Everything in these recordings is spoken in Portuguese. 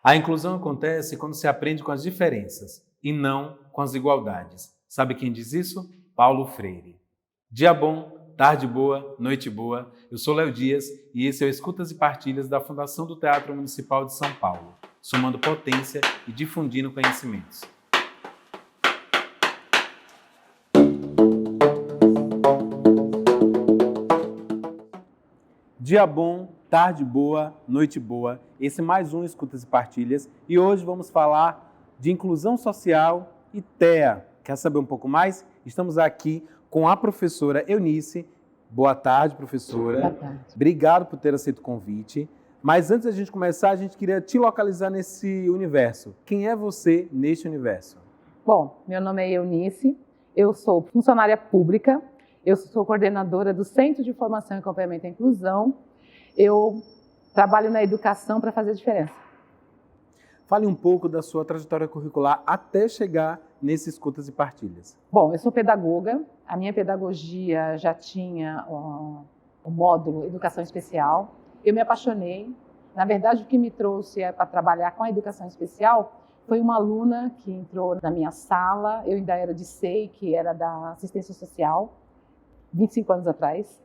A inclusão acontece quando se aprende com as diferenças e não com as igualdades. Sabe quem diz isso? Paulo Freire. Dia bom, tarde boa, noite boa. Eu sou Léo Dias e esse é o Escutas e Partilhas da Fundação do Teatro Municipal de São Paulo, somando potência e difundindo conhecimentos. Dia bom, tarde boa, noite boa. Esse é mais um Escutas e Partilhas e hoje vamos falar de inclusão social e TEA. Quer saber um pouco mais? Estamos aqui com a professora Eunice. Boa tarde, professora. Boa tarde. Obrigado por ter aceito o convite. Mas antes da gente começar, a gente queria te localizar nesse universo. Quem é você neste universo? Bom, meu nome é Eunice, eu sou funcionária pública, eu sou coordenadora do Centro de Formação e Acompanhamento à Inclusão. Eu trabalho na educação para fazer a diferença. Fale um pouco da sua trajetória curricular até chegar nesse Escutas e Partilhas. Bom, eu sou pedagoga, a minha pedagogia já tinha o módulo Educação Especial. Eu me apaixonei. Na verdade, o que me trouxe para trabalhar com a educação especial foi uma aluna que entrou na minha sala, eu ainda era de SEI, que era da assistência social, 25 anos atrás.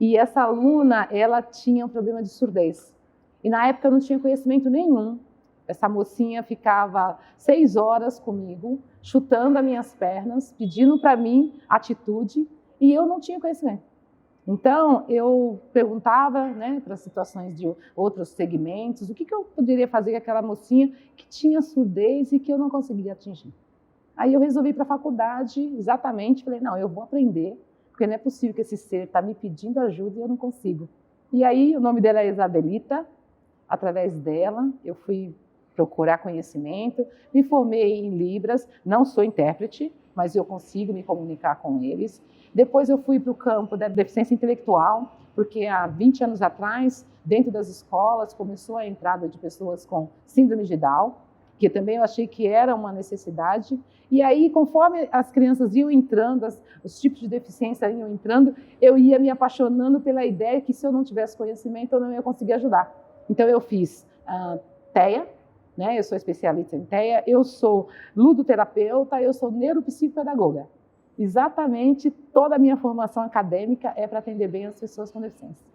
E essa aluna, ela tinha um problema de surdez. E na época eu não tinha conhecimento nenhum. Essa mocinha ficava 6 horas comigo, chutando as minhas pernas, pedindo para mim atitude, e eu não tinha conhecimento. Então, eu perguntava, para situações de outros segmentos, o que eu poderia fazer com aquela mocinha que tinha surdez e que eu não conseguia atingir. Aí eu resolvi ir para a faculdade, exatamente, falei, não, eu vou aprender, porque não é possível que esse ser está me pedindo ajuda e eu não consigo. E aí, o nome dela é Isabelita. Através dela, eu fui procurar conhecimento, me formei em Libras, não sou intérprete, mas eu consigo me comunicar com eles. Depois eu fui para o campo da deficiência intelectual, porque há 20 anos atrás, dentro das escolas, começou a entrada de pessoas com síndrome de Down, que também eu achei que era uma necessidade. E aí, conforme as crianças iam entrando, os tipos de deficiência iam entrando, eu ia me apaixonando pela ideia que se eu não tivesse conhecimento, eu não ia conseguir ajudar. Então eu fiz TEA, eu sou especialista em TEA, eu sou ludoterapeuta, eu sou neuropsicopedagoga. Exatamente toda a minha formação acadêmica é para atender bem as pessoas com deficiência.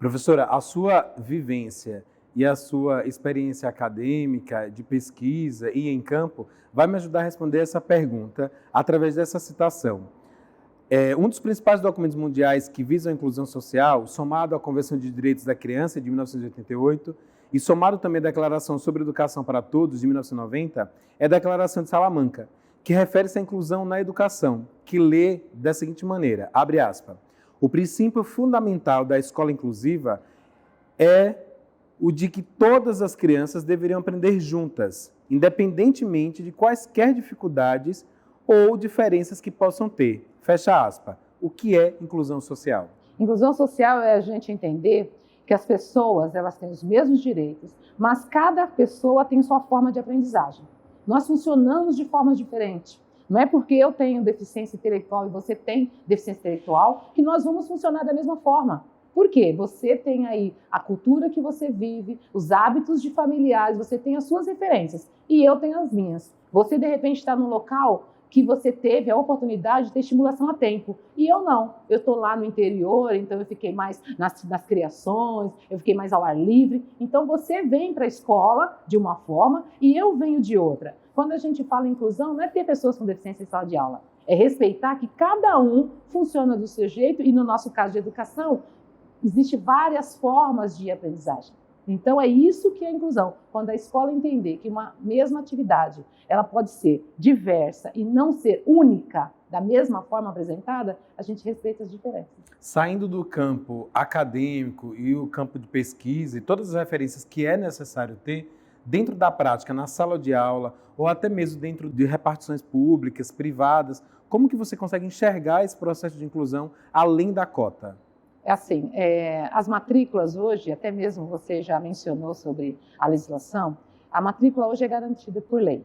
Professora, a sua vivência e a sua experiência acadêmica, de pesquisa e em campo, vai me ajudar a responder essa pergunta através dessa citação. Um dos principais documentos mundiais que visam a inclusão social, somado à Convenção de Direitos da Criança, de 1988, e somado também à Declaração sobre Educação para Todos, de 1990, é a Declaração de Salamanca, que refere-se à inclusão na educação, que lê da seguinte maneira, abre aspas, o princípio fundamental da escola inclusiva é o de que todas as crianças deveriam aprender juntas, independentemente de quaisquer dificuldades ou diferenças que possam ter. Fecha aspas. O que é inclusão social? Inclusão social é a gente entender que as pessoas elas têm os mesmos direitos, mas cada pessoa tem sua forma de aprendizagem. Nós funcionamos de formas diferentes. Não é porque eu tenho deficiência intelectual e você tem deficiência intelectual que nós vamos funcionar da mesma forma. Por quê? Você tem aí a cultura que você vive, os hábitos de familiares, você tem as suas referências e eu tenho as minhas. Você, de repente, está num local que você teve a oportunidade de ter estimulação a tempo. E eu não. Eu estou lá no interior, então eu fiquei mais nas criações, eu fiquei mais ao ar livre. Então você vem para a escola de uma forma e eu venho de outra. Quando a gente fala em inclusão, não é ter pessoas com deficiência em sala de aula. É respeitar que cada um funciona do seu jeito e no nosso caso de educação, existem várias formas de aprendizagem. Então é isso que é a inclusão, quando a escola entender que uma mesma atividade ela pode ser diversa e não ser única da mesma forma apresentada, a gente respeita as diferenças. Saindo do campo acadêmico e o campo de pesquisa e todas as referências que é necessário ter, dentro da prática, na sala de aula ou até mesmo dentro de repartições públicas, privadas, como que você consegue enxergar esse processo de inclusão além da cota? É assim, as matrículas hoje, até mesmo você já mencionou sobre a legislação, a matrícula hoje é garantida por lei,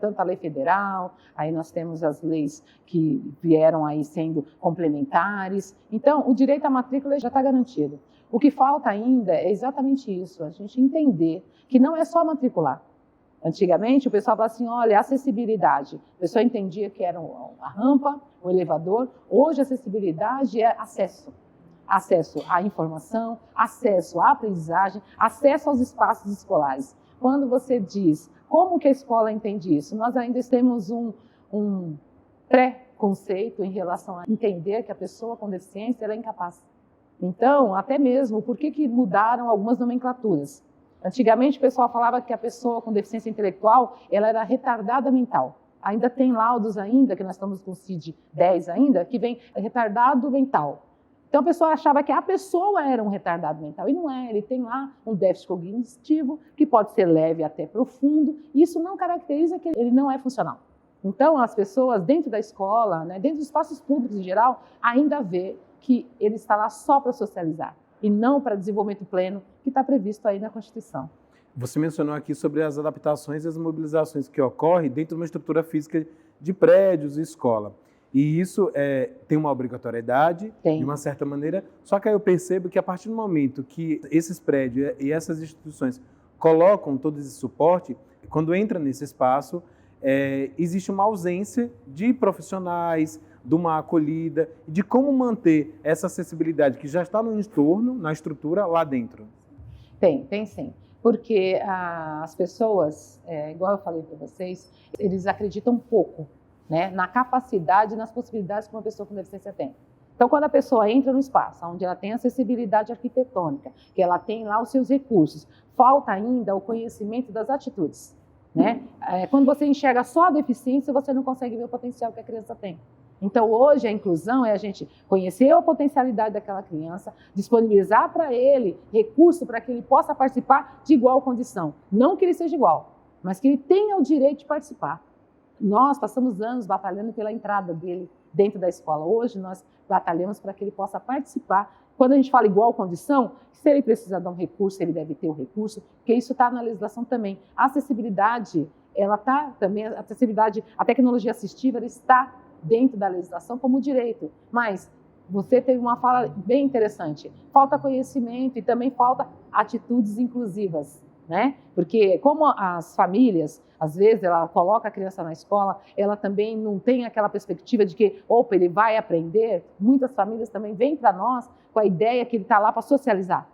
Tanto a lei federal, aí nós temos as leis que vieram aí sendo complementares. Então, o direito à matrícula já está garantido. O que falta ainda é exatamente isso, a gente entender que não é só matricular. Antigamente, o pessoal falava assim, olha, acessibilidade. A pessoa entendia que era a rampa, o elevador. Hoje, acessibilidade é acesso. Acesso à informação, acesso à aprendizagem, acesso aos espaços escolares. Quando você diz como que a escola entende isso, nós ainda temos um pré-conceito em relação a entender que a pessoa com deficiência ela é incapaz. Então, até mesmo, por que mudaram algumas nomenclaturas? Antigamente, o pessoal falava que a pessoa com deficiência intelectual ela era retardada mental. Ainda tem laudos ainda, que nós estamos com o CID-10 ainda, que vem retardado mental. Então, a pessoa achava que a pessoa era um retardado mental, e não é. Ele tem lá um déficit cognitivo, que pode ser leve até profundo, e isso não caracteriza que ele não é funcional. Então, as pessoas dentro da escola, né, dentro dos espaços públicos em geral, ainda vê que ele está lá só para socializar, e não para desenvolvimento pleno, que está previsto aí na Constituição. Você mencionou aqui sobre as adaptações e as mobilizações que ocorrem dentro de uma estrutura física de prédios e escola. E isso tem uma obrigatoriedade, de uma certa maneira, só que aí eu percebo que a partir do momento que esses prédios e essas instituições colocam todo esse suporte, quando entra nesse espaço, existe uma ausência de profissionais, de uma acolhida, de como manter essa acessibilidade que já está no entorno, na estrutura, lá dentro. Tem sim. Porque as pessoas, igual eu falei para vocês, eles acreditam pouco, né, na capacidade e nas possibilidades que uma pessoa com deficiência tem. Então, quando a pessoa entra no espaço onde ela tem acessibilidade arquitetônica, que ela tem lá os seus recursos, falta ainda o conhecimento das atitudes. Né? Quando você enxerga só a deficiência, você não consegue ver o potencial que a criança tem. Então, hoje, a inclusão é a gente conhecer a potencialidade daquela criança, disponibilizar para ele recurso para que ele possa participar de igual condição. Não que ele seja igual, mas que ele tenha o direito de participar. Nós passamos anos batalhando pela entrada dele dentro da escola. Hoje, nós batalhamos para que ele possa participar. Quando a gente fala igual condição, se ele precisa de um recurso, ele deve ter o recurso, porque isso está na legislação também. A acessibilidade, ela está também, a acessibilidade, a tecnologia assistiva, ela está dentro da legislação como direito. Mas você teve uma fala bem interessante. Falta conhecimento e também falta atitudes inclusivas, né? Porque como as famílias, às vezes, ela coloca a criança na escola, ela também não tem aquela perspectiva de que, opa, ele vai aprender. Muitas famílias também vêm para nós com a ideia que ele está lá para socializar.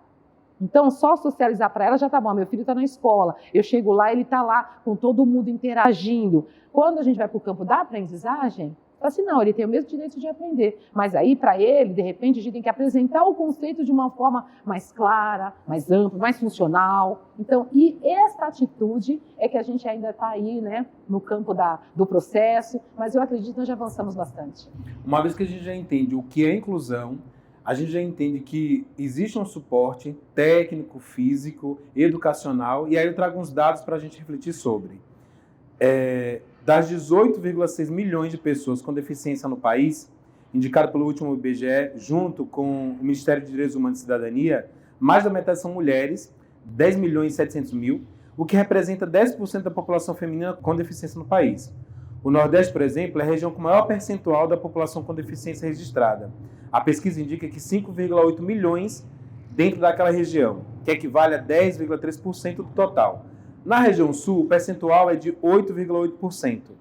Então, só socializar para ela já está bom. Meu filho está na escola, eu chego lá, ele está lá com todo mundo interagindo. Quando a gente vai para o campo da aprendizagem, assim, não, ele tem o mesmo direito de aprender. Mas aí, para ele, de repente, a gente tem que apresentar o conceito de uma forma mais clara, mais ampla, mais funcional. Então, e essa atitude é que a gente ainda está aí, né, no campo do processo, mas eu acredito que nós já avançamos bastante. Uma vez que a gente já entende o que é inclusão, a gente já entende que existe um suporte técnico, físico, educacional, e aí eu trago uns dados para a gente refletir sobre. Das 18,6 milhões de pessoas com deficiência no país, indicado pelo último IBGE, junto com o Ministério de Direitos Humanos e Cidadania, mais da metade são mulheres, 10 milhões e 700 mil, o que representa 10% da população feminina com deficiência no país. O Nordeste, por exemplo, é a região com maior percentual da população com deficiência registrada. A pesquisa indica que 5,8 milhões dentro daquela região, que equivale a 10,3% do total. Na região sul, o percentual é de 8,8%.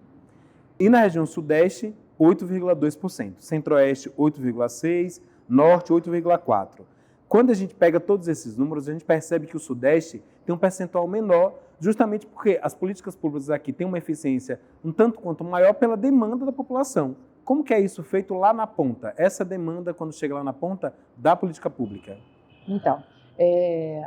E na região sudeste, 8,2%. Centro-oeste, 8,6%. Norte, 8,4%. Quando a gente pega todos esses números, a gente percebe que o sudeste tem um percentual menor, justamente porque as políticas públicas aqui têm uma eficiência um tanto quanto maior pela demanda da população. Como que é isso feito lá na ponta? Essa demanda, quando chega lá na ponta, da política pública? Então,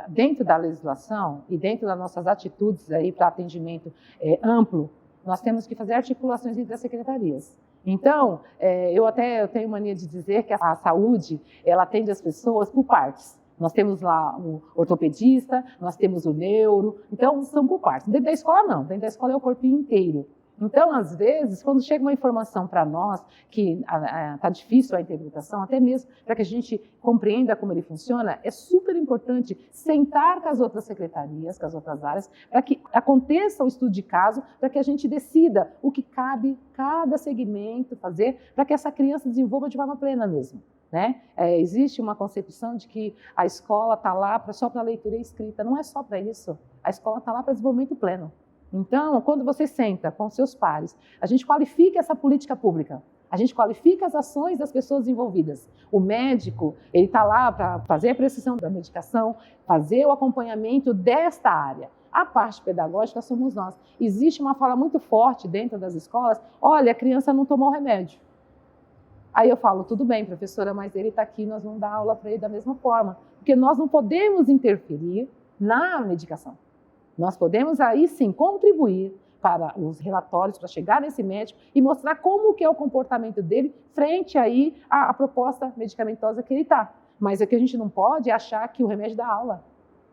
dentro da legislação e dentro das nossas atitudes aí para atendimento amplo, nós temos que fazer articulações entre as secretarias. Então, eu tenho mania de dizer que a saúde, ela atende as pessoas por partes. Nós temos lá o ortopedista, nós temos o neuro, então são por partes. Dentro da escola não, dentro da escola é o corpinho inteiro. Então, às vezes, quando chega uma informação para nós que está difícil a interpretação, até mesmo para que a gente compreenda como ele funciona, é super importante sentar com as outras secretarias, com as outras áreas, para que aconteça o estudo de caso, para que a gente decida o que cabe cada segmento fazer, para que essa criança desenvolva de forma plena mesmo. Né? Existe uma concepção de que a escola está lá só para leitura e escrita. Não é só para isso. A escola está lá para desenvolvimento pleno. Então, quando você senta com seus pares, a gente qualifica essa política pública, a gente qualifica as ações das pessoas envolvidas. O médico, ele está lá para fazer a prescrição da medicação, fazer o acompanhamento desta área. A parte pedagógica somos nós. Existe uma fala muito forte dentro das escolas, olha, a criança não tomou o remédio. Aí eu falo, tudo bem, professora, mas ele está aqui, nós vamos dar aula para ele da mesma forma. Porque nós não podemos interferir na medicação. Nós podemos aí sim contribuir para os relatórios, para chegar nesse médico e mostrar como que é o comportamento dele frente aí à proposta medicamentosa que ele está. Mas o que a gente não pode é achar que o remédio dá aula.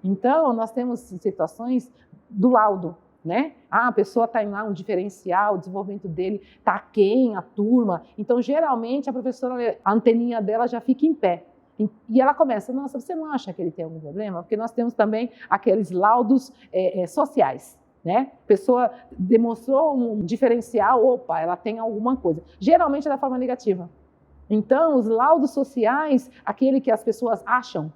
Então, nós temos situações do laudo, né? A pessoa está em lá um diferencial, o desenvolvimento dele está aquém, a turma. Então, geralmente, a professora, a anteninha dela já fica em pé. E ela começa, nossa, você não acha que ele tem algum problema? Porque nós temos também aqueles laudos sociais, né? A pessoa demonstrou um diferencial, opa, ela tem alguma coisa. Geralmente é da forma negativa. Então, os laudos sociais, aquele que as pessoas acham,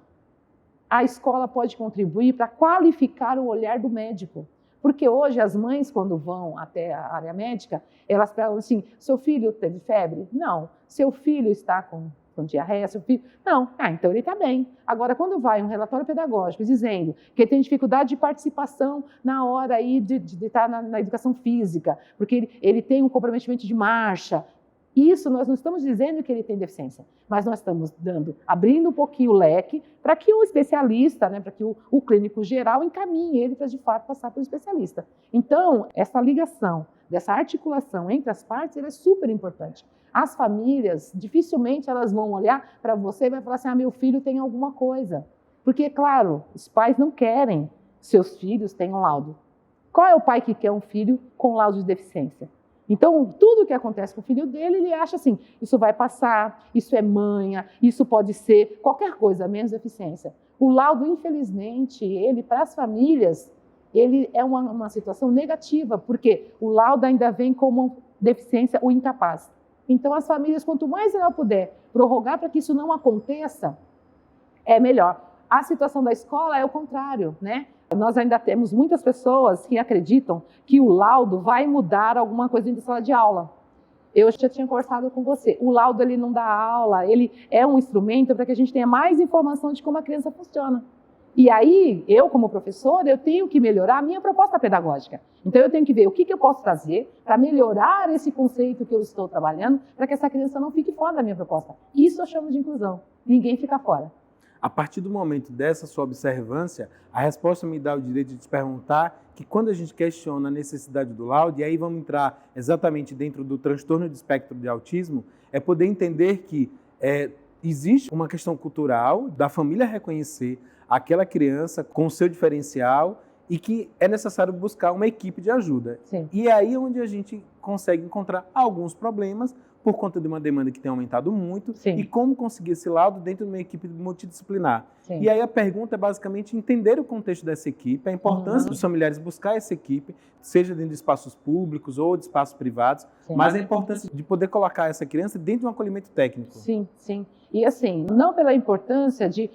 a escola pode contribuir para qualificar o olhar do médico. Porque hoje as mães, quando vão até a área médica, elas falam assim, seu filho teve febre? Não. Seu filho está com diarreia, seu filho... Não, então ele está bem. Agora, quando vai um relatório pedagógico dizendo que ele tem dificuldade de participação na hora aí de estar na educação física, porque ele tem um comprometimento de marcha, isso nós não estamos dizendo que ele tem deficiência, mas nós estamos abrindo um pouquinho o leque para que o especialista, né, para que o clínico geral encaminhe ele para de fato passar para o especialista. Então, essa ligação, dessa articulação entre as partes, ela é super importante. As famílias, dificilmente elas vão olhar para você e vai falar assim, meu filho tem alguma coisa. Porque, claro, os pais não querem que seus filhos tenham laudo. Qual é o pai que quer um filho com laudo de deficiência? Então, tudo que acontece com o filho dele, ele acha assim, isso vai passar, isso é manha, isso pode ser qualquer coisa, menos deficiência. O laudo, infelizmente, ele, para as famílias, ele é uma situação negativa, porque o laudo ainda vem como deficiência ou incapaz. Então, as famílias, quanto mais ela puder prorrogar para que isso não aconteça, é melhor. A situação da escola é o contrário, né? Nós ainda temos muitas pessoas que acreditam que o laudo vai mudar alguma coisa dentro da sala de aula. Eu já tinha conversado com você. O laudo ele não dá aula, ele é um instrumento para que a gente tenha mais informação de como a criança funciona. E aí, eu como professora, eu tenho que melhorar a minha proposta pedagógica. Então, eu tenho que ver o que eu posso fazer para melhorar esse conceito que eu estou trabalhando, para que essa criança não fique fora da minha proposta. Isso eu chamo de inclusão. Ninguém fica fora. A partir do momento dessa sua observância, a resposta me dá o direito de te perguntar que quando a gente questiona a necessidade do laudo, e aí vamos entrar exatamente dentro do transtorno de espectro de autismo, é poder entender que existe uma questão cultural da família reconhecer aquela criança com o seu diferencial e que é necessário buscar uma equipe de ajuda. Sim. E é aí onde a gente consegue encontrar alguns problemas por conta de uma demanda que tem aumentado muito. Sim. E como conseguir esse laudo dentro de uma equipe multidisciplinar. Sim. E aí a pergunta é basicamente entender o contexto dessa equipe, a importância dos familiares buscar essa equipe, seja dentro de espaços públicos ou de espaços privados, sim, mas a importância de poder colocar essa criança dentro de um acolhimento técnico. Sim, sim. E assim, não pela importância de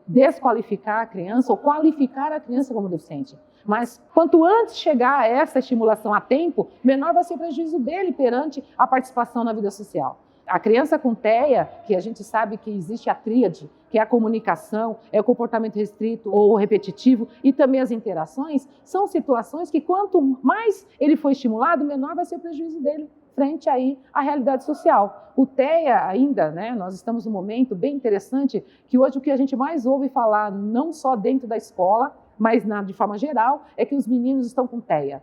desqualificar a criança ou qualificar a criança como deficiente, mas quanto antes chegar a essa estimulação a tempo, menor vai ser o prejuízo dele perante a participação na vida social. A criança com TEA, que a gente sabe que existe a tríade, que é a comunicação, é o comportamento restrito ou repetitivo e também as interações, são situações que quanto mais ele for estimulado, menor vai ser o prejuízo dele frente aí à realidade social. O TEA ainda, né, nós estamos num momento bem interessante, que hoje o que a gente mais ouve falar, não só dentro da escola, mas de forma geral, é que os meninos estão com TEA.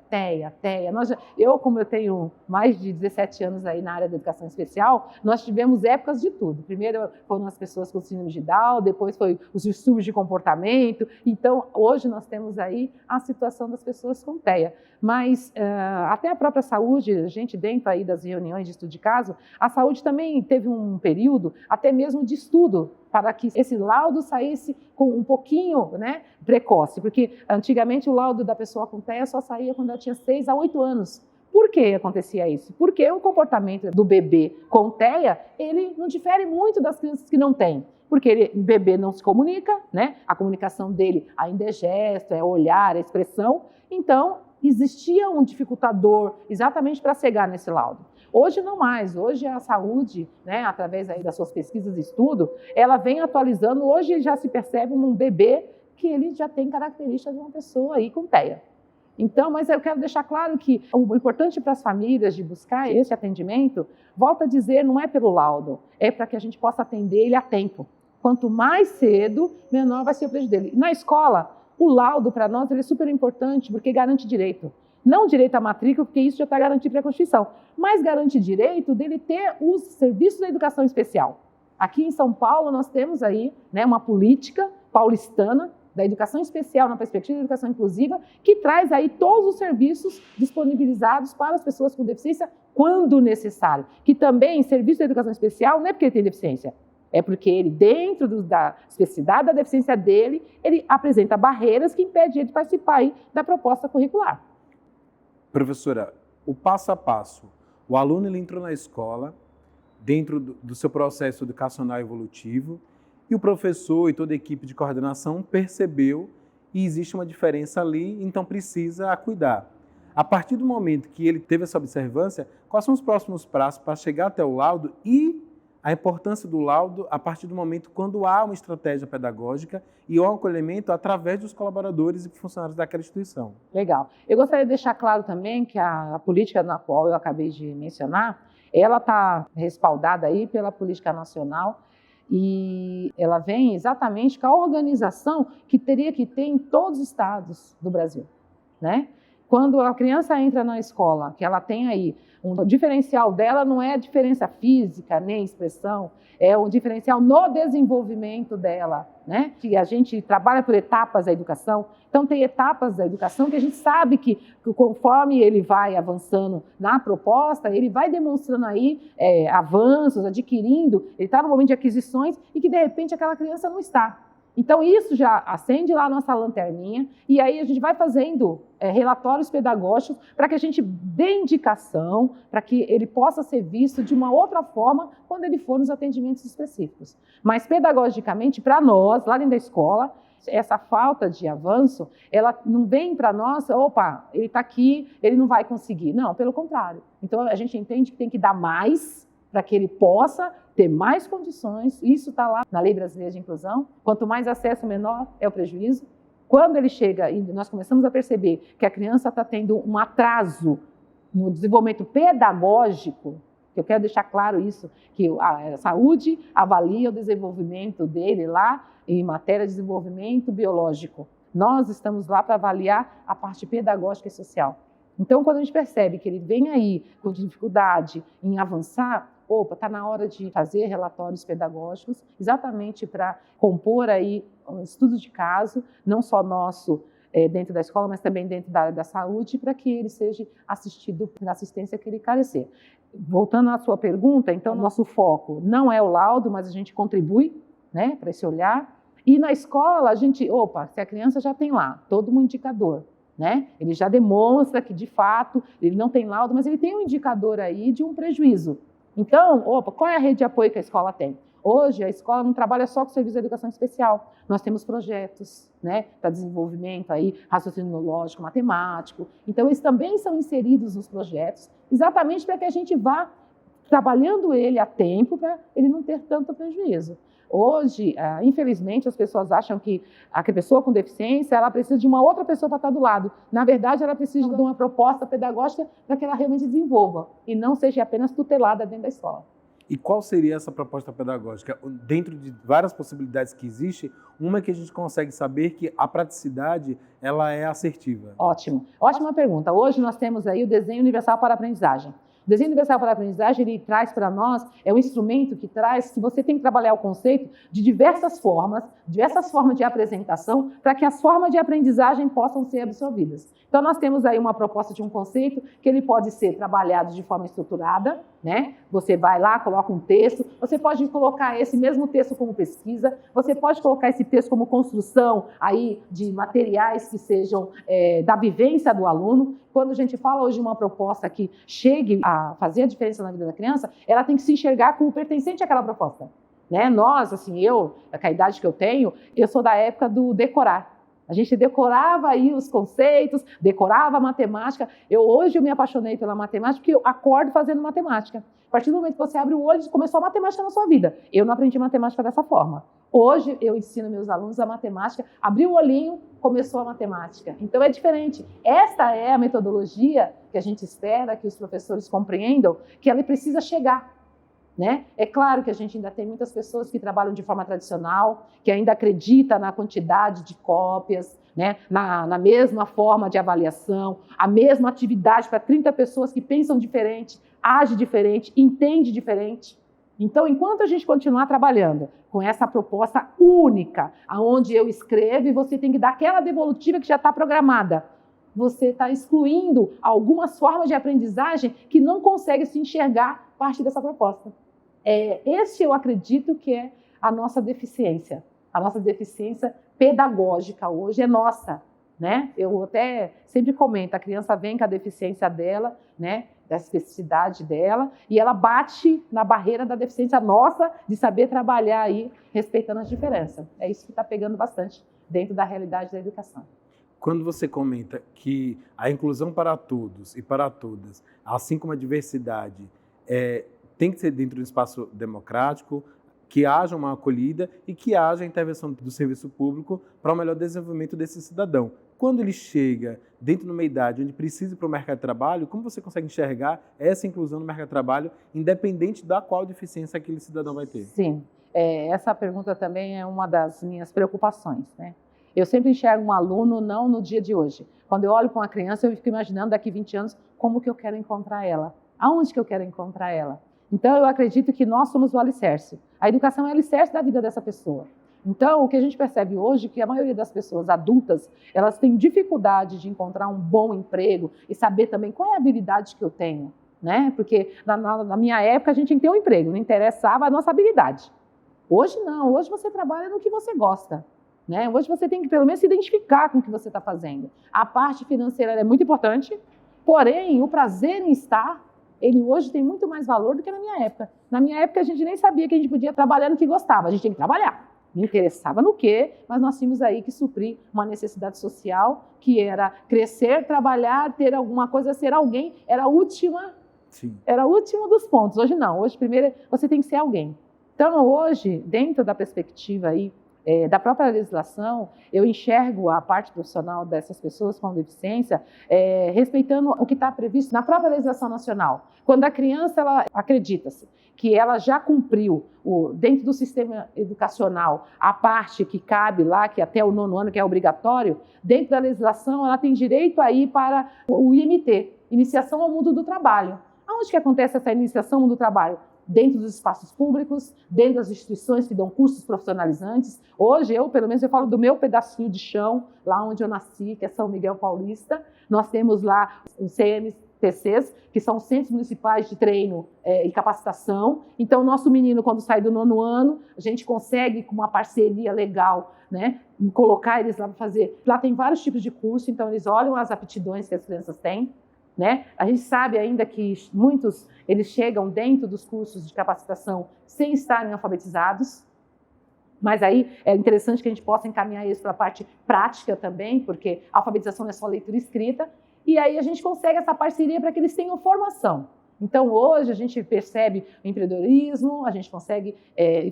Eu, como eu tenho mais de 17 anos aí na área da educação especial, nós tivemos épocas de tudo. Primeiro foram as pessoas com síndrome de Down, depois foi os distúrbios de comportamento. Então, hoje nós temos aí a situação das pessoas com TEA. Mas até a própria saúde, a gente dentro aí das reuniões de estudo de caso, a saúde também teve um período até mesmo de estudo para que esse laudo saísse com um pouquinho, né, precoce, porque antigamente o laudo da pessoa com TEA só saía quando ela tinha 6 a 8 anos. Por que acontecia isso? Porque o comportamento do bebê com TEA, ele não difere muito das crianças que não têm. Porque o bebê não se comunica, né? A comunicação dele ainda é gesto, é olhar, é expressão. Então, existia um dificultador exatamente para chegar nesse laudo. Hoje não mais, hoje a saúde, né, através aí das suas pesquisas e estudo, ela vem atualizando, hoje já se percebe um bebê que ele já tem características de uma pessoa aí com TEA. Então, mas eu quero deixar claro que o importante para as famílias de buscar esse atendimento, volto a dizer, não é pelo laudo, é para que a gente possa atender ele a tempo. Quanto mais cedo, menor vai ser o prejuízo dele. E na escola, o laudo para nós ele é super importante porque garante direito. Não direito à matrícula, porque isso já está garantido pela Constituição, mas garante direito dele ter os serviços da educação especial. Aqui em São Paulo nós temos aí, né, uma política paulistana da educação especial na perspectiva da educação inclusiva, que traz aí todos os serviços disponibilizados para as pessoas com deficiência quando necessário. Que também, serviço de educação especial não é porque ele tem deficiência, é porque ele, dentro da especificidade da deficiência dele, ele apresenta barreiras que impedem ele de participar aí da proposta curricular. Professora, o passo a passo, o aluno ele entrou na escola, dentro do seu processo educacional evolutivo, e o professor e toda a equipe de coordenação percebeu e existe uma diferença ali, então precisa cuidar. A partir do momento que ele teve essa observância, quais são os próximos passos para chegar até o laudo e a importância do laudo a partir do momento quando há uma estratégia pedagógica e o acolhimento através dos colaboradores e funcionários daquela instituição? Legal. Eu gostaria de deixar claro também que a política na qual eu acabei de mencionar, ela está respaldada aí pela política nacional e ela vem exatamente com a organização que teria que ter em todos os estados do Brasil, né? Quando a criança entra na escola, que ela tem aí, o diferencial dela não é a diferença física, nem expressão, é o diferencial no desenvolvimento dela, né? Que a gente trabalha por etapas da educação, então tem etapas da educação que a gente sabe que conforme ele vai avançando na proposta, ele vai demonstrando aí avanços, adquirindo, ele está no momento de aquisições e que de repente aquela criança não está. Então, isso já acende lá a nossa lanterninha e aí a gente vai fazendo relatórios pedagógicos para que a gente dê indicação, para que ele possa ser visto de uma outra forma quando ele for nos atendimentos específicos. Mas, pedagogicamente, para nós, lá dentro da escola, essa falta de avanço, ela não vem para nós, opa, ele está aqui, ele não vai conseguir. Não, pelo contrário. Então, a gente entende que tem que dar mais para que ele possa ter mais condições, isso está lá na Lei Brasileira de Inclusão, quanto mais acesso, menor é o prejuízo. Quando ele chega e nós começamos a perceber que a criança está tendo um atraso no desenvolvimento pedagógico, que eu quero deixar claro isso, que a saúde avalia o desenvolvimento dele lá em matéria de desenvolvimento biológico. Nós estamos lá para avaliar a parte pedagógica e social. Então, quando a gente percebe que ele vem aí com dificuldade em avançar, opa, está na hora de fazer relatórios pedagógicos, exatamente para compor aí um estudo de caso, não só nosso dentro da escola, mas também dentro da área da saúde, para que ele seja assistido na assistência que ele carecer. Voltando à sua pergunta, então, nosso foco não é o laudo, mas a gente contribui, né, para esse olhar. E na escola, a gente, opa, se a criança já tem lá todo um indicador, né? Ele já demonstra que, de fato, ele não tem laudo, mas ele tem um indicador aí de um prejuízo. Então, opa, qual é a rede de apoio que a escola tem? Hoje, a escola não trabalha só com o serviço de educação especial. Nós temos projetos, né, para desenvolvimento aí, raciocínio lógico, matemático. Então, eles também são inseridos nos projetos, exatamente para que a gente vá trabalhando ele a tempo para ele não ter tanto prejuízo. Hoje, infelizmente, as pessoas acham que a pessoa com deficiência ela precisa de uma outra pessoa para estar do lado. Na verdade, ela precisa de uma proposta pedagógica para que ela realmente desenvolva e não seja apenas tutelada dentro da escola. E qual seria essa proposta pedagógica? Dentro de várias possibilidades que existem, uma que a gente consegue saber que a praticidade ela é assertiva. Ótimo. Ótima pergunta. Hoje nós temos aí o Desenho Universal para a Aprendizagem. O Desenho Universal para a Aprendizagem, ele traz para nós, é um instrumento que traz que você tem que trabalhar o conceito de diversas formas de apresentação, para que as formas de aprendizagem possam ser absorvidas. Então, nós temos aí uma proposta de um conceito que ele pode ser trabalhado de forma estruturada, né? Você vai lá, coloca um texto, você pode colocar esse mesmo texto como pesquisa, você pode colocar esse texto como construção aí de materiais que sejam da vivência do aluno. Quando a gente fala hoje de uma proposta que chegue a fazer a diferença na vida da criança, ela tem que se enxergar como pertencente àquela proposta. Né? Nós, assim, com a idade que eu tenho, eu sou da época do decorar. A gente decorava aí os conceitos, decorava a matemática. Hoje eu me apaixonei pela matemática porque eu acordo fazendo matemática. A partir do momento que você abre o olho, começou a matemática na sua vida. Eu não aprendi matemática dessa forma. Hoje eu ensino meus alunos a matemática, abri o olhinho, começou a matemática. Então é diferente. Esta é a metodologia que a gente espera que os professores compreendam, que ela precisa chegar. Né? É claro que a gente ainda tem muitas pessoas que trabalham de forma tradicional, que ainda acreditam na quantidade de cópias, né? na mesma forma de avaliação, a mesma atividade para 30 pessoas que pensam diferente, agem diferente, entendem diferente. Então, enquanto a gente continuar trabalhando com essa proposta única, onde eu escrevo e você tem que dar aquela devolutiva que já está programada, você está excluindo algumas formas de aprendizagem que não consegue se enxergar parte dessa proposta. Esse eu acredito que é a nossa deficiência. A nossa deficiência pedagógica hoje é nossa. Né? Eu até sempre comento, a criança vem com a deficiência dela, né? Da especificidade dela, e ela bate na barreira da deficiência nossa de saber trabalhar aí, respeitando as diferenças. É isso que está pegando bastante dentro da realidade da educação. Quando você comenta que a inclusão para todos e para todas, assim como a diversidade, tem que ser dentro de um espaço democrático, que haja uma acolhida e que haja a intervenção do serviço público para o melhor desenvolvimento desse cidadão. Quando ele chega dentro de uma idade onde precisa ir para o mercado de trabalho, como você consegue enxergar essa inclusão no mercado de trabalho, independente da qual deficiência aquele cidadão vai ter? Sim, essa pergunta também é uma das minhas preocupações, né? Eu sempre enxergo um aluno não no dia de hoje. Quando eu olho para uma criança, eu fico imaginando daqui 20 anos como que eu quero encontrar ela, aonde que eu quero encontrar ela. Então, eu acredito que nós somos o alicerce. A educação é o alicerce da vida dessa pessoa. Então, o que a gente percebe hoje é que a maioria das pessoas adultas, elas têm dificuldade de encontrar um bom emprego e saber também qual é a habilidade que eu tenho. Né? Porque na minha época, a gente tinha que ter um emprego, não interessava a nossa habilidade. Hoje não, hoje você trabalha no que você gosta. Né? Hoje você tem que, pelo menos, se identificar com o que você está fazendo. A parte financeira é muito importante, porém, o prazer em estar, ele hoje tem muito mais valor do que na minha época. Na minha época, a gente nem sabia que a gente podia trabalhar no que gostava, a gente tinha que trabalhar. Não interessava no quê, mas nós tínhamos aí que suprir uma necessidade social, que era crescer, trabalhar, ter alguma coisa, ser alguém, era a última. Sim. Era o último dos pontos. Hoje não, hoje primeiro você tem que ser alguém. Então, hoje, dentro da perspectiva aí, da própria legislação, eu enxergo a parte profissional dessas pessoas com deficiência respeitando o que está previsto na própria legislação nacional. Quando a criança, ela acredita-se que ela já cumpriu, dentro do sistema educacional, a parte que cabe lá, que até o 9º ano, que é obrigatório, dentro da legislação ela tem direito a ir para o IMT, Iniciação ao Mundo do Trabalho. Aonde que acontece essa iniciação ao mundo do trabalho? Dentro dos espaços públicos, dentro das instituições que dão cursos profissionalizantes. Hoje, pelo menos, eu falo do meu pedacinho de chão, lá onde eu nasci, que é São Miguel Paulista. Nós temos lá os CMTCs, que são Centros Municipais de Treino e Capacitação. Então, o nosso menino, quando sai do 9º ano, a gente consegue, com uma parceria legal, né, colocar eles lá para fazer. Lá tem vários tipos de curso, então eles olham as aptidões que as crianças têm. Né? A gente sabe ainda que muitos eles chegam dentro dos cursos de capacitação sem estarem alfabetizados, mas aí é interessante que a gente possa encaminhar isso para a parte prática também, porque a alfabetização não é só leitura e escrita, e aí a gente consegue essa parceria para que eles tenham formação. Então, hoje, a gente percebe o empreendedorismo, a gente consegue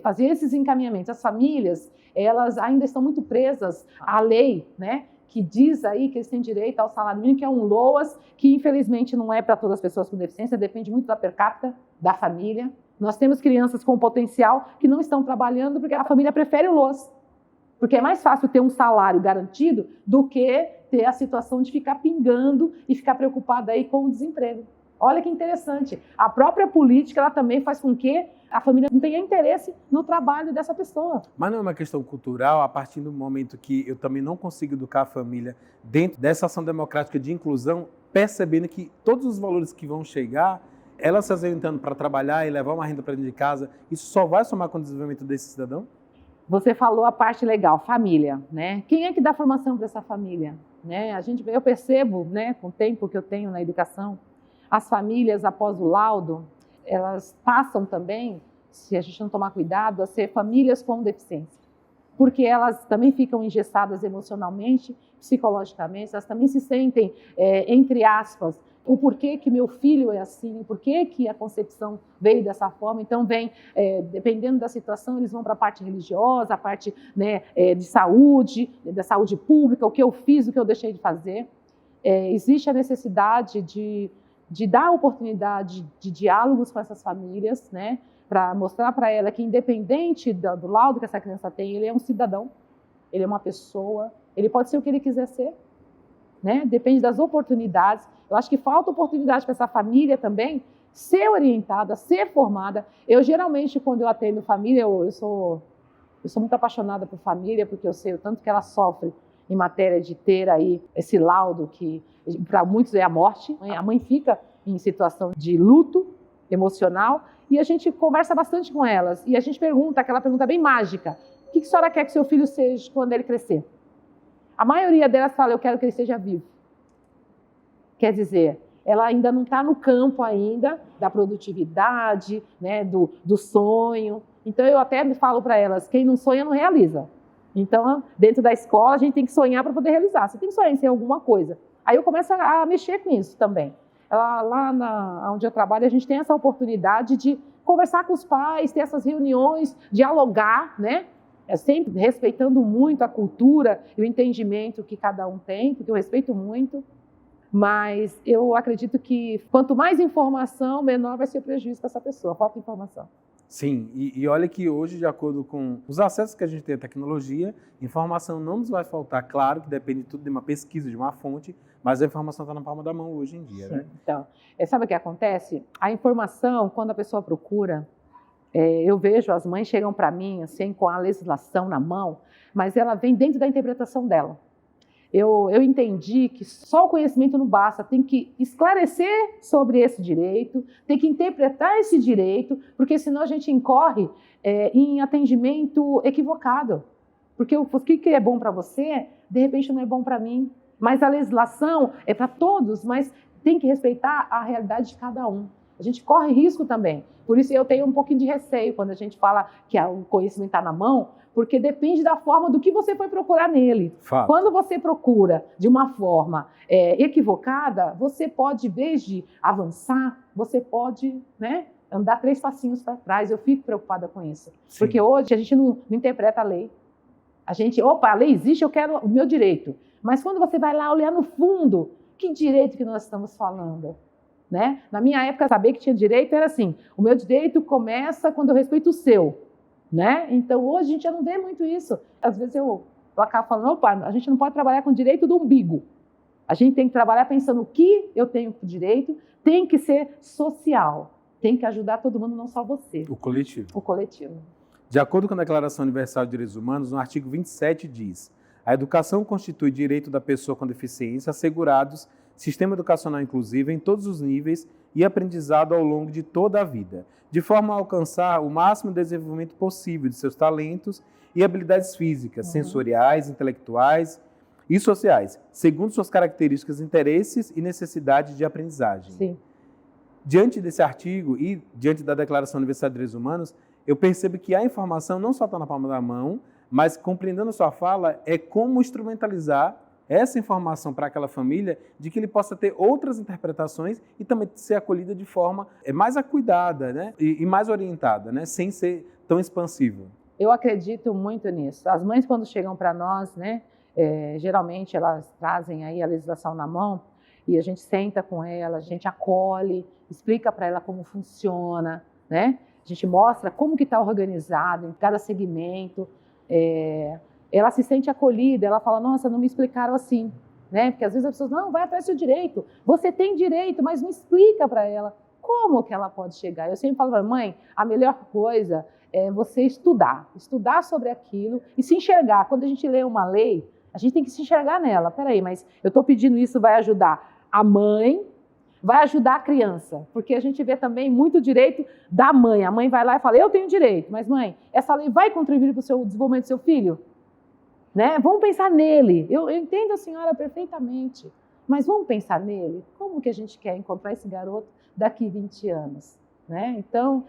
fazer esses encaminhamentos. As famílias, elas ainda estão muito presas à lei, né? Que diz aí que eles têm direito ao salário mínimo, que é um LOAS, que infelizmente não é para todas as pessoas com deficiência, depende muito da per capita, da família. Nós temos crianças com potencial que não estão trabalhando porque a família prefere o LOAS. Porque é mais fácil ter um salário garantido do que ter a situação de ficar pingando e ficar preocupada aí com o desemprego. Olha que interessante. A própria política, ela também faz com que a família não tenha interesse no trabalho dessa pessoa. Mas não é uma questão cultural, a partir do momento que eu também não consigo educar a família dentro dessa ação democrática de inclusão, percebendo que todos os valores que vão chegar, ela se ausentando para trabalhar e levar uma renda para dentro de casa, isso só vai somar com o desenvolvimento desse cidadão? Você falou a parte legal, família, né? Quem é que dá formação para essa família? Né? Eu percebo, né, com o tempo que eu tenho na educação, as famílias, após o laudo, elas passam também, se a gente não tomar cuidado, a ser famílias com deficiência. porque elas também ficam engessadas emocionalmente, psicologicamente, elas também se sentem, entre aspas, o porquê que meu filho é assim, o porquê que a concepção veio dessa forma. Então, dependendo da situação, eles vão para a parte religiosa, a parte, né, de saúde, da saúde pública, o que eu fiz, o que eu deixei de fazer. Existe a necessidade de dar oportunidade de diálogos com essas famílias, né, para mostrar para ela que, independente do laudo que essa criança tem, ele é um cidadão, ele é uma pessoa, ele pode ser o que ele quiser ser, né? Depende das oportunidades. Eu acho que falta oportunidade para essa família também ser orientada, ser formada. Eu, geralmente, quando eu atendo família, eu sou muito apaixonada por família, porque eu sei o tanto que ela sofre em matéria de ter aí esse laudo que, para muitos, é a morte. A mãe fica em situação de luto emocional e a gente conversa bastante com elas. E a gente pergunta, aquela pergunta bem mágica: o que a senhora quer que seu filho seja quando ele crescer? A maioria delas fala: eu quero que ele seja vivo. Quer dizer, ela ainda não está no campo ainda da produtividade, né, do sonho. Então, eu até falo para elas: quem não sonha não realiza. Então, dentro da escola, a gente tem que sonhar para poder realizar. Você tem que sonhar em ser alguma coisa. Aí eu começo a mexer com isso também. Lá onde eu trabalho, a gente tem essa oportunidade de conversar com os pais, ter essas reuniões, dialogar, né? Sempre respeitando muito a cultura e o entendimento que cada um tem, porque eu respeito muito. Mas eu acredito que quanto mais informação, menor vai ser o prejuízo para essa pessoa. Falta informação. Sim, e olha que hoje, de acordo com os acessos que a gente tem à tecnologia, informação não nos vai faltar. Claro que depende tudo de uma pesquisa, de uma fonte, mas a informação está na palma da mão hoje em dia. Sim. Né? Então, sabe o que acontece? A informação, quando a pessoa procura, eu vejo as mães chegam para mim assim, com a legislação na mão, mas ela vem dentro da interpretação dela. Eu entendi que só o conhecimento não basta, tem que esclarecer sobre esse direito, tem que interpretar esse direito, porque senão a gente incorre em atendimento equivocado. Porque o que é bom para você, de repente não é bom para mim. Mas a legislação é para todos, mas tem que respeitar a realidade de cada um. A gente corre risco também. Por isso eu tenho um pouquinho de receio quando a gente fala que o conhecimento está na mão, porque depende da forma do que você foi procurar nele. Fato. Quando você procura de uma forma equivocada, você pode, em vez de avançar, você pode, né, andar 3 passinhos para trás. Eu fico preocupada com isso. Sim. Porque hoje a gente não interpreta a lei. A lei existe, eu quero o meu direito. Mas quando você vai lá olhar no fundo, que direito que nós estamos falando? Né? Na minha época, saber que tinha direito era assim: o meu direito começa quando eu respeito o seu. Né? Então, hoje a gente já não vê muito isso. Às vezes eu acabo falando: opa, a gente não pode trabalhar com o direito do umbigo. A gente tem que trabalhar pensando o que eu tenho direito, tem que ser social, tem que ajudar todo mundo, não só você. O coletivo. O coletivo. De acordo com a Declaração Universal de Direitos Humanos, no artigo 27 diz: a educação constitui direito da pessoa com deficiência, assegurados sistema educacional inclusivo em todos os níveis e aprendizado ao longo de toda a vida, de forma a alcançar o máximo desenvolvimento possível de seus talentos e habilidades físicas, sensoriais, intelectuais e sociais, segundo suas características, interesses e necessidades de aprendizagem. Sim. Diante desse artigo e diante da Declaração Universal de Direitos Humanos, eu percebo que a informação não só está na palma da mão, mas, compreendendo a sua fala, é como instrumentalizar essa informação para aquela família, de que ele possa ter outras interpretações e também ser acolhida de forma mais acuidada, né? e mais orientada, né? Sem ser tão expansiva. Eu acredito muito nisso. As mães, quando chegam para nós, né, geralmente elas trazem aí a legislação na mão e a gente senta com ela, a gente acolhe, explica para ela como funciona, né? A gente mostra como que está organizado em cada segmento. Ela se sente acolhida, ela fala: nossa, não me explicaram assim, né? Porque às vezes as pessoas: não, vai atrás do seu direito, você tem direito, mas não explica para ela como que ela pode chegar. Eu sempre falo para a mãe: a melhor coisa é você estudar sobre aquilo e se enxergar. Quando a gente lê uma lei, a gente tem que se enxergar nela. Peraí, mas eu estou pedindo isso, vai ajudar a mãe, vai ajudar a criança, porque a gente vê também muito direito da mãe. A mãe vai lá e fala: eu tenho direito, mas mãe, essa lei vai contribuir para o desenvolvimento do seu filho? Né? Vamos pensar nele. Eu entendo a senhora perfeitamente, mas vamos pensar nele. Como que a gente quer encontrar esse garoto daqui 20 anos? né? Então,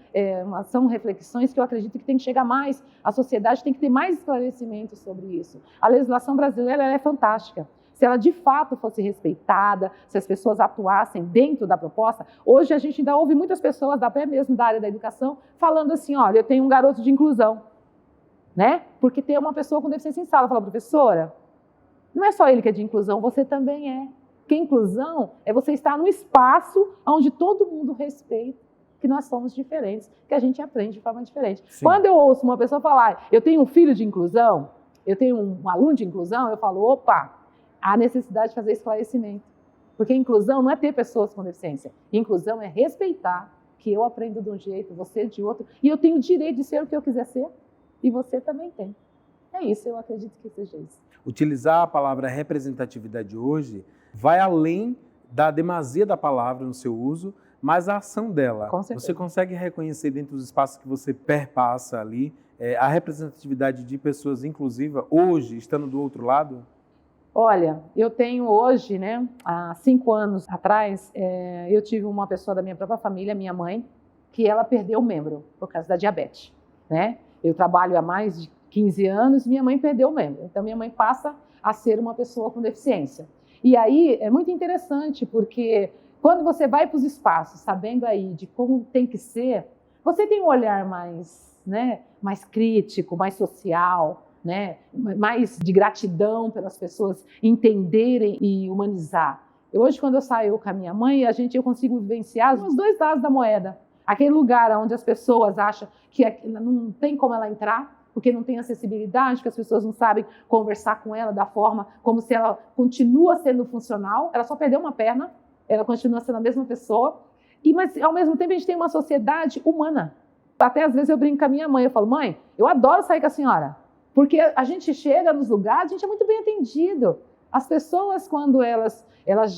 são reflexões que eu acredito que tem que chegar mais, a sociedade tem que ter mais esclarecimento sobre isso. A legislação brasileira é fantástica. Se ela de fato fosse respeitada, se as pessoas atuassem dentro da proposta, hoje a gente ainda ouve muitas pessoas, até mesmo da área da educação, falando assim, olha, eu tenho um garoto de inclusão, né? Porque tem uma pessoa com deficiência em sala. Fala, professora, não é só ele que é de inclusão, você também é. Porque inclusão é você estar num espaço onde todo mundo respeita que nós somos diferentes, que a gente aprende de forma diferente. Sim. Quando eu ouço uma pessoa falar, eu tenho um filho de inclusão, eu tenho um aluno de inclusão, eu falo, opa, há necessidade de fazer esclarecimento. Porque inclusão não é ter pessoas com deficiência. Inclusão é respeitar que eu aprendo de um jeito, você de outro, e eu tenho o direito de ser o que eu quiser ser, e você também tem. É isso, eu acredito que seja isso. Utilizar a palavra representatividade hoje vai além da demasia da palavra no seu uso, mas a ação dela. Com certeza. Você consegue reconhecer dentro dos espaços que você perpassa ali a representatividade de pessoas inclusivas hoje, estando do outro lado? Olha, eu tenho hoje, né, há 5 anos atrás, eu tive uma pessoa da minha própria família, minha mãe, que ela perdeu um membro por causa da diabetes, né? Eu trabalho há mais de 15 anos e minha mãe perdeu um membro. Então, minha mãe passa a ser uma pessoa com deficiência. E aí, é muito interessante, porque quando você vai para os espaços, sabendo aí de como tem que ser, você tem um olhar mais, né, mais crítico, mais social, né, mais de gratidão pelas pessoas entenderem e humanizar. Hoje, quando eu saio com a minha mãe, eu consigo vivenciar os dois lados da moeda. Aquele lugar onde as pessoas acham que não tem como ela entrar, porque não tem acessibilidade, que as pessoas não sabem conversar com ela da forma como se ela continua sendo funcional, ela só perdeu uma perna, ela continua sendo a mesma pessoa, mas ao mesmo tempo a gente tem uma sociedade humana. Até às vezes eu brinco com a minha mãe, eu falo, mãe, eu adoro sair com a senhora, porque a gente chega nos lugares, a gente é muito bem atendido. As pessoas, quando elas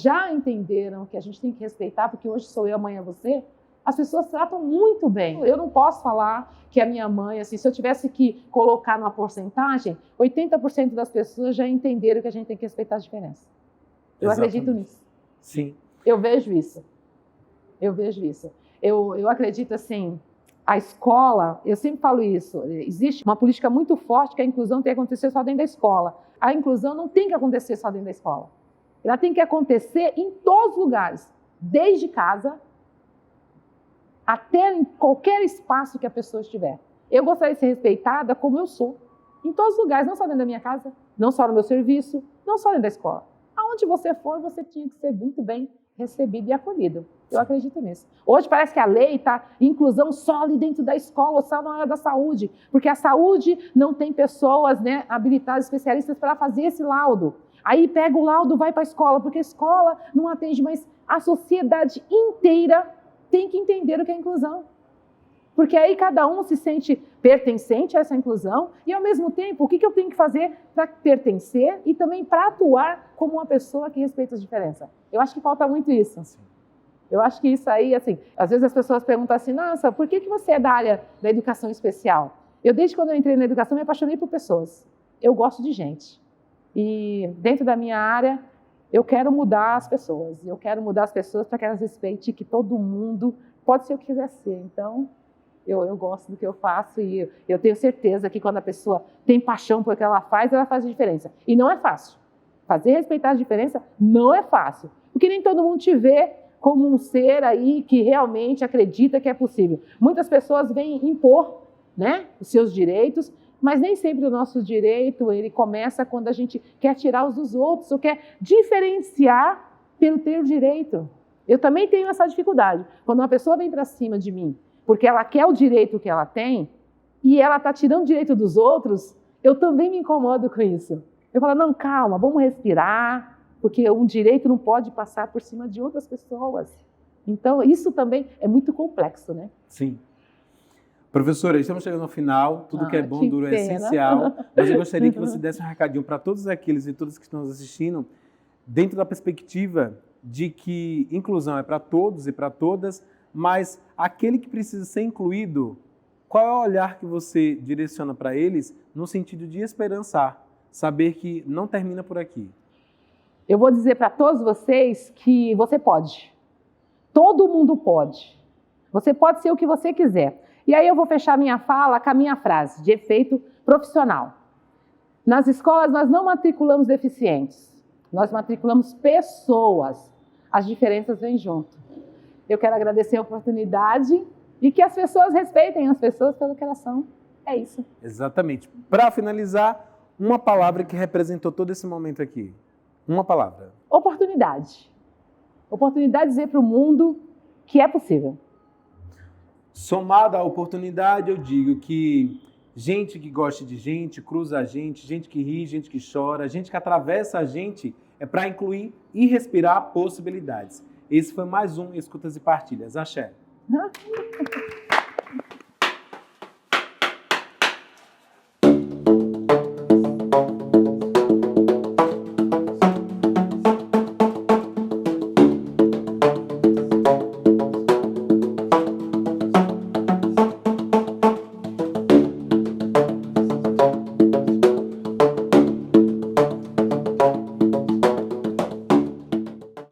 já entenderam que a gente tem que respeitar, porque hoje sou eu, amanhã é você, as pessoas tratam muito bem. Eu não posso falar que a minha mãe, assim, se eu tivesse que colocar numa porcentagem, 80% das pessoas já entenderam que a gente tem que respeitar as diferenças. Eu acredito nisso. Sim. Eu vejo isso. Eu vejo isso. Eu acredito, assim, a escola, eu sempre falo isso, existe uma política muito forte que a inclusão tem que acontecer só dentro da escola. A inclusão não tem que acontecer só dentro da escola. Ela tem que acontecer em todos os lugares, desde casa até em qualquer espaço que a pessoa estiver. Eu gostaria de ser respeitada como eu sou, em todos os lugares, não só dentro da minha casa, não só no meu serviço, não só dentro da escola. Aonde você for, você tinha que ser muito bem recebido e acolhido. Eu acredito nisso. Hoje parece que a lei está inclusão só ali dentro da escola, ou só na área da saúde, porque a saúde não tem pessoas, né, habilitadas, especialistas para fazer esse laudo. Aí pega o laudo, vai para a escola, porque a escola não atende, mas a sociedade inteira tem que entender o que é inclusão. Porque aí cada um se sente pertencente a essa inclusão e, ao mesmo tempo, o que eu tenho que fazer para pertencer e também para atuar como uma pessoa que respeita as diferenças. Eu acho que falta muito isso. Eu acho que isso aí, assim, às vezes as pessoas perguntam assim, nossa, por que você é da área da educação especial? Eu, desde quando eu entrei na educação, me apaixonei por pessoas. Eu gosto de gente. E dentro da minha área, eu quero mudar as pessoas. Eu quero mudar as pessoas para que elas respeitem que todo mundo pode ser o que quiser ser. Então, eu gosto do que eu faço e eu tenho certeza que quando a pessoa tem paixão por o que ela faz a diferença. E não é fácil. Fazer respeitar a diferença não é fácil. Porque nem todo mundo te vê como um ser aí que realmente acredita que é possível. Muitas pessoas vêm impor, né, os seus direitos, mas nem sempre o nosso direito ele começa quando a gente quer tirar os dos outros ou quer diferenciar pelo ter o direito. Eu também tenho essa dificuldade. Quando uma pessoa vem para cima de mim porque ela quer o direito que ela tem e ela está tirando o direito dos outros, eu também me incomodo com isso. Eu falo, não, calma, vamos respirar, porque um direito não pode passar por cima de outras pessoas. Então, isso também é muito complexo, né? Sim. Professora, estamos chegando ao final, tudo que é bom dura é pena. essencial, mas eu gostaria que você desse um recadinho para todos aqueles e todas que estão nos assistindo, dentro da perspectiva de que inclusão é para todos e para todas, mas aquele que precisa ser incluído, qual é o olhar que você direciona para eles no sentido de esperançar, saber que não termina por aqui? Eu vou dizer para todos vocês que você pode. Todo mundo pode. Você pode ser o que você quiser. E aí eu vou fechar minha fala com a minha frase de efeito profissional. Nas escolas nós não matriculamos deficientes, nós matriculamos pessoas. As diferenças vêm junto. Eu quero agradecer a oportunidade e que as pessoas respeitem as pessoas pelo que elas são. É isso. Exatamente. Para finalizar, uma palavra que representou todo esse momento aqui. Uma palavra. Oportunidade. Oportunidade de dizer para o mundo que é possível. Somado à oportunidade, eu digo que gente que gosta de gente, cruza a gente que ri, gente que chora, gente que atravessa a gente, é para incluir e respirar possibilidades. Esse foi mais um Escutas e Partilhas. Axé.